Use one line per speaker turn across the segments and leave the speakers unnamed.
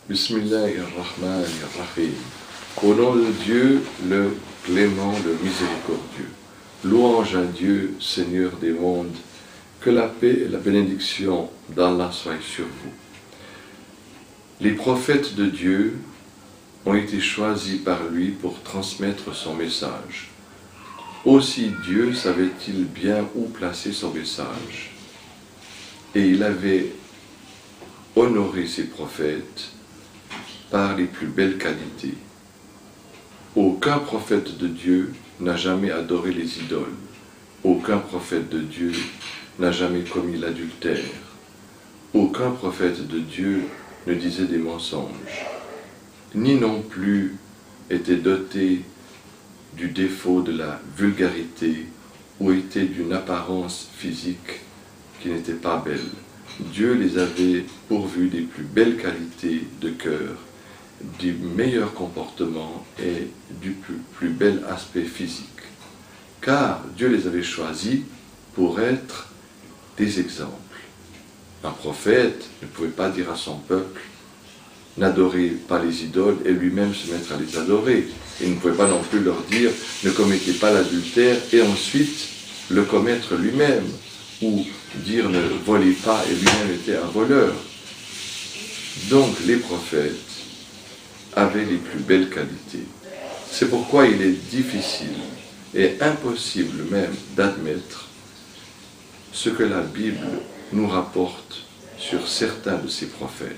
Bismillahirrahmanirrahim. Au nom de Dieu, le clément, le miséricordieux. Louange à Dieu, Seigneur des mondes, que la paix et la bénédiction d'Allah soient sur vous. Les prophètes de Dieu ont été choisis par lui pour transmettre son message. Aussi Dieu savait-il bien où placer son message. Et il avait honoré ses prophètes par les plus belles qualités. Aucun prophète de Dieu n'a jamais adoré les idoles. Aucun prophète de Dieu n'a jamais commis l'adultère. Aucun prophète de Dieu ne disait des mensonges, ni non plus était doté du défaut de la vulgarité ou était d'une apparence physique qui n'était pas belle. Dieu les avait pourvus des plus belles qualités de cœur, du meilleur comportement et du plus bel aspect physique. Car Dieu les avait choisis pour être des exemples. Un prophète ne pouvait pas dire à son peuple « n'adorez pas les idoles » et lui-même se mettre à les adorer. Il ne pouvait pas non plus leur dire « ne commettez pas l'adultère » et ensuite le commettre lui-même, ou dire « ne volez pas » et lui-même était un voleur. Donc les prophètes avaient les plus belles qualités. C'est pourquoi il est difficile et impossible même d'admettre ce que la Bible nous rapporte sur certains de ces prophètes,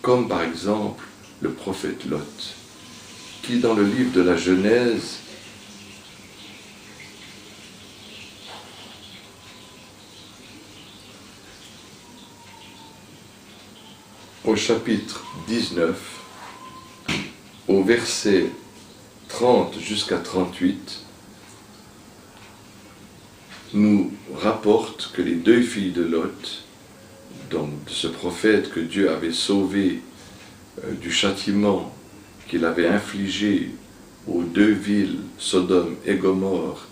comme par exemple le prophète Lot, qui dans le livre de la Genèse au chapitre 19, au verset 30 jusqu'à 38, nous rapporte que les deux filles de Lot, donc de ce prophète que Dieu avait sauvé du châtiment qu'il avait infligé aux deux villes, Sodome et Gomorrhe,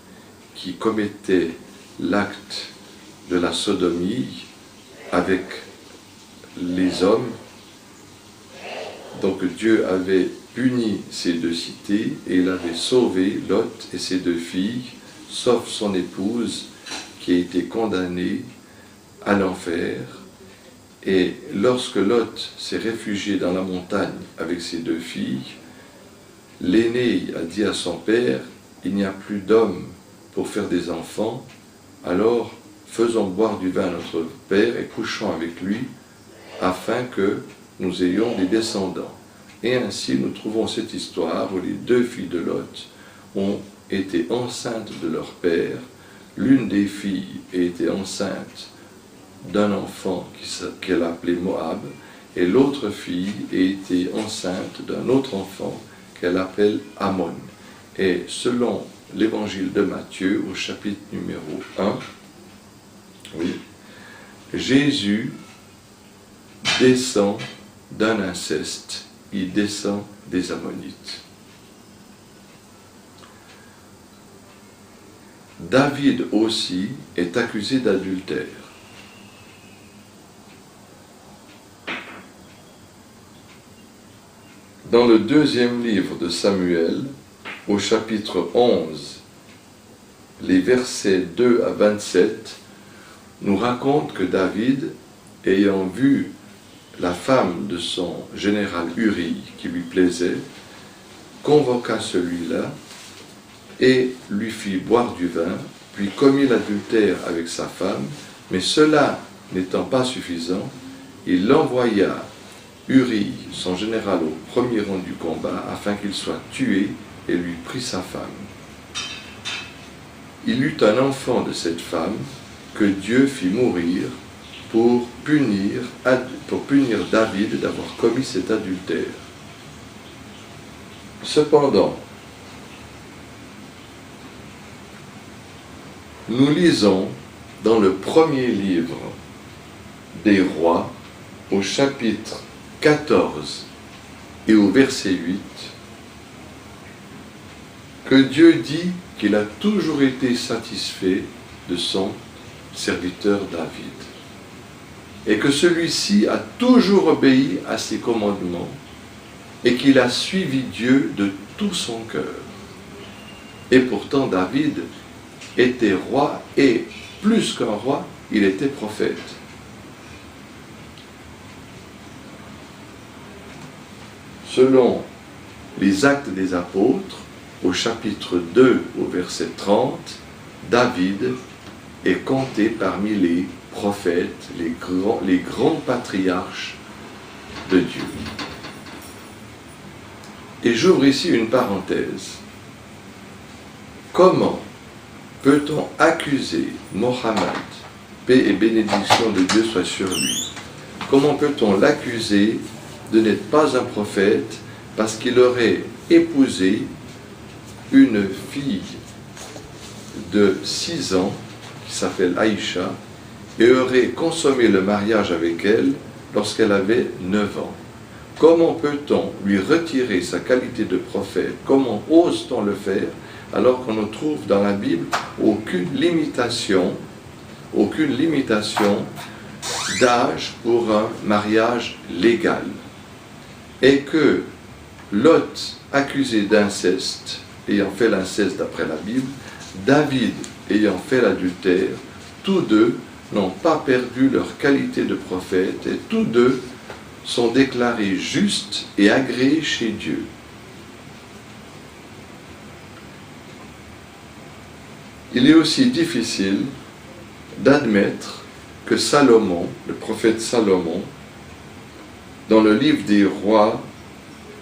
qui commettaient l'acte de la sodomie avec les hommes. Donc Dieu avait puni ces deux cités et il avait sauvé Lot et ses deux filles, sauf son épouse qui a été condamnée à l'enfer. Et lorsque Lot s'est réfugié dans la montagne avec ses deux filles, l'aîné a dit à son père « il n'y a plus d'hommes pour faire des enfants, alors faisons boire du vin à notre père et couchons avec lui, afin que nous ayons des descendants. » Et ainsi nous trouvons cette histoire où les deux filles de Lot ont été enceintes de leur père. L'une des filles était enceinte d'un enfant qu'elle appelait Moab, et l'autre fille était enceinte d'un autre enfant qu'elle appelle Ammon. Et selon l'évangile de Matthieu, au chapitre numéro 1, Jésus descend d'un inceste, il descend des Ammonites. David aussi est accusé d'adultère. Dans le deuxième livre de Samuel, au chapitre 11, les versets 2 à 27, nous raconte que David, ayant vu la femme de son général Uri qui lui plaisait, convoqua celui-là et lui fit boire du vin, puis commit l'adultère avec sa femme, mais cela n'étant pas suffisant, il l'envoya Uri, son général, au premier rang du combat, afin qu'il soit tué, et lui prit sa femme. Il eut un enfant de cette femme que Dieu fit mourir pour punir David d'avoir commis cet adultère. Cependant, nous lisons dans le premier livre des rois, au chapitre 14 et au verset 8, que Dieu dit qu'il a toujours été satisfait de son serviteur David. et que celui-ci a toujours obéi à ses commandements et qu'il a suivi Dieu de tout son cœur. Et pourtant David était roi et, plus qu'un roi, il était prophète. Selon les Actes des Apôtres, au chapitre 2, au verset 30, David est compté parmi les prophètes, les grands patriarches de Dieu. Et j'ouvre ici une parenthèse. Comment peut-on accuser Mohammed, paix et bénédiction de Dieu soit sur lui? Comment peut-on l'accuser de n'être pas un prophète parce qu'il aurait épousé une fille de 6 ans qui s'appelle Aïcha et aurait consommé le mariage avec elle lorsqu'elle avait 9 ans? Comment peut-on lui retirer sa qualité de prophète? Comment ose-t-on le faire alors qu'on ne trouve dans la Bible aucune limitation d'âge pour un mariage légal? Et que Lot, accusé d'inceste, ayant fait l'inceste d'après la Bible, David ayant fait l'adultère, tous deux n'ont pas perdu leur qualité de prophète et tous deux sont déclarés justes et agréés chez Dieu. Il est aussi difficile d'admettre que Salomon, le prophète Salomon, dans le livre des rois,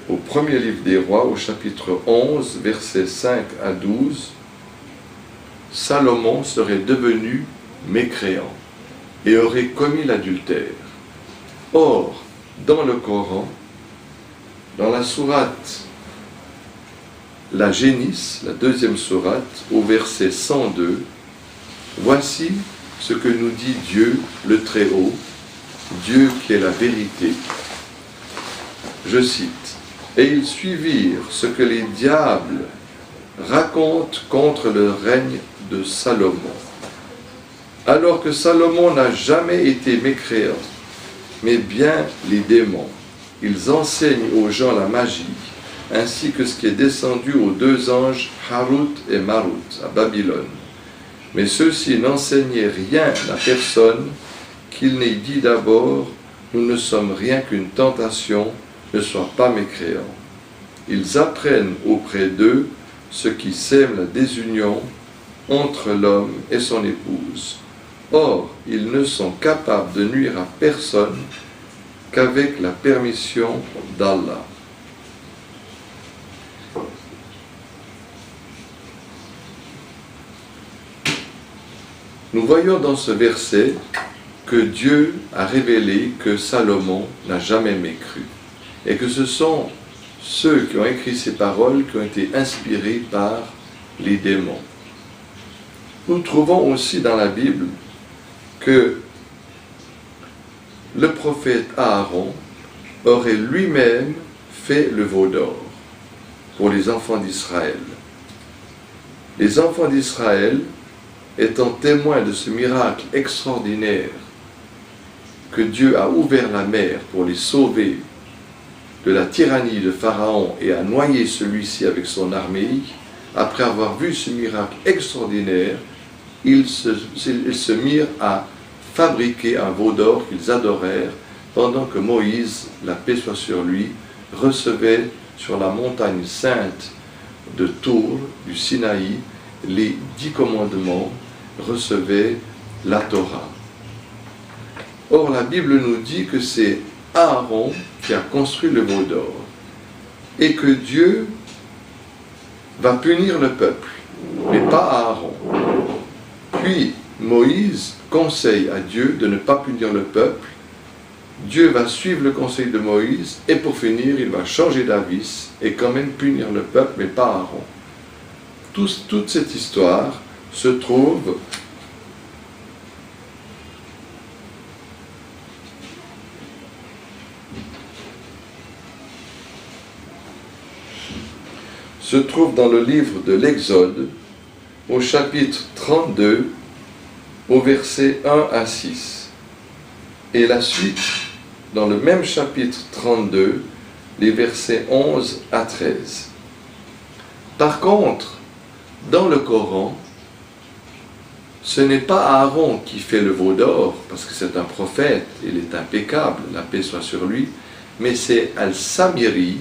au premier livre des rois, au chapitre 11, versets 5 à 12, Salomon serait devenu mécréant et aurait commis l'adultère. Or, dans le Coran, dans la sourate, la Génisse, la deuxième sourate, au verset 102, voici ce que nous dit Dieu, le Très-Haut, Dieu qui est la vérité. Je cite, « Et ils suivirent ce que les diables racontent contre le règne de Salomon. Alors que Salomon n'a jamais été mécréant, mais bien les démons. Ils enseignent aux gens la magie, ainsi que ce qui est descendu aux 2 anges Harut et Marut à Babylone. Mais ceux-ci n'enseignaient rien à personne, qu'ils n'aient dit d'abord, nous ne sommes rien qu'une tentation, ne sois pas mécréant. Ils apprennent auprès d'eux ce qui sème la désunion entre l'homme et son épouse. Or, ils ne sont capables de nuire à personne qu'avec la permission d'Allah. » Nous voyons dans ce verset que Dieu a révélé que Salomon n'a jamais mécru et que ce sont ceux qui ont écrit ces paroles qui ont été inspirés par les démons. Nous trouvons aussi dans la Bible que le prophète Aaron aurait lui-même fait le veau d'or pour les enfants d'Israël. Les enfants d'Israël, étant témoins de ce miracle extraordinaire que Dieu a ouvert la mer pour les sauver de la tyrannie de Pharaon et a noyé celui-ci avec son armée, après avoir vu ce miracle extraordinaire, ils se mirent à fabriquer un veau d'or qu'ils adorèrent, pendant que Moïse, la paix soit sur lui, recevait sur la montagne sainte de Tour, du Sinaï, les 10 commandements, recevait la Torah. Or, la Bible nous dit que c'est Aaron qui a construit le veau d'or et que Dieu va punir le peuple, mais pas Aaron. Puis Moïse conseille à Dieu de ne pas punir le peuple. Dieu va suivre le conseil de Moïse et pour finir, il va changer d'avis et quand même punir le peuple, mais pas Aaron. Toute cette histoire se trouve dans le livre de l'Exode, au chapitre 32, au verset 1 à 6. Et la suite, dans le même chapitre 32, les versets 11 à 13. Par contre, dans le Coran, ce n'est pas Aaron qui fait le veau d'or, parce que c'est un prophète, il est impeccable, la paix soit sur lui, mais c'est Al-Samiri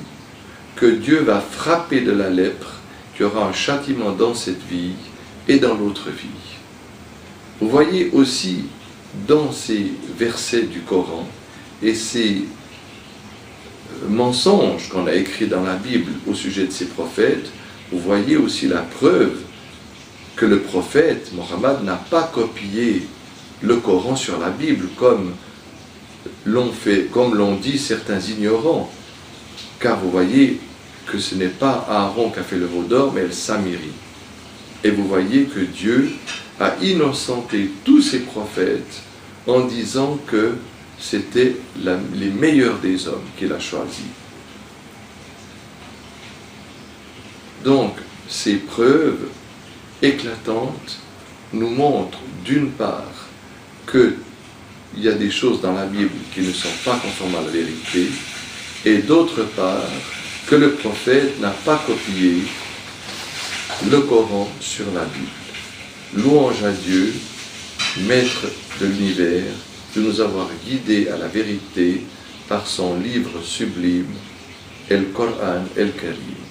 que Dieu va frapper de la lèpre, qui aura un châtiment dans cette vie et dans l'autre vie. Vous voyez aussi dans ces versets du Coran et ces mensonges qu'on a écrits dans la Bible au sujet de ces prophètes, vous voyez aussi la preuve que le prophète Mohammed n'a pas copié le Coran sur la Bible comme l'ont dit certains ignorants, car vous voyez que ce n'est pas Aaron qui a fait le veau d'or, mais Al-Samiri. Et vous voyez que Dieu a innocenté tous ses prophètes en disant que c'était les meilleurs des hommes qu'il a choisis. Donc, ces preuves éclatantes nous montrent d'une part qu'il y a des choses dans la Bible qui ne sont pas conformes à la vérité, et d'autre part que le prophète n'a pas copié le Coran sur la Bible. Louange à Dieu, Maître de l'univers, de nous avoir guidés à la vérité par son livre sublime, El Coran El Karim.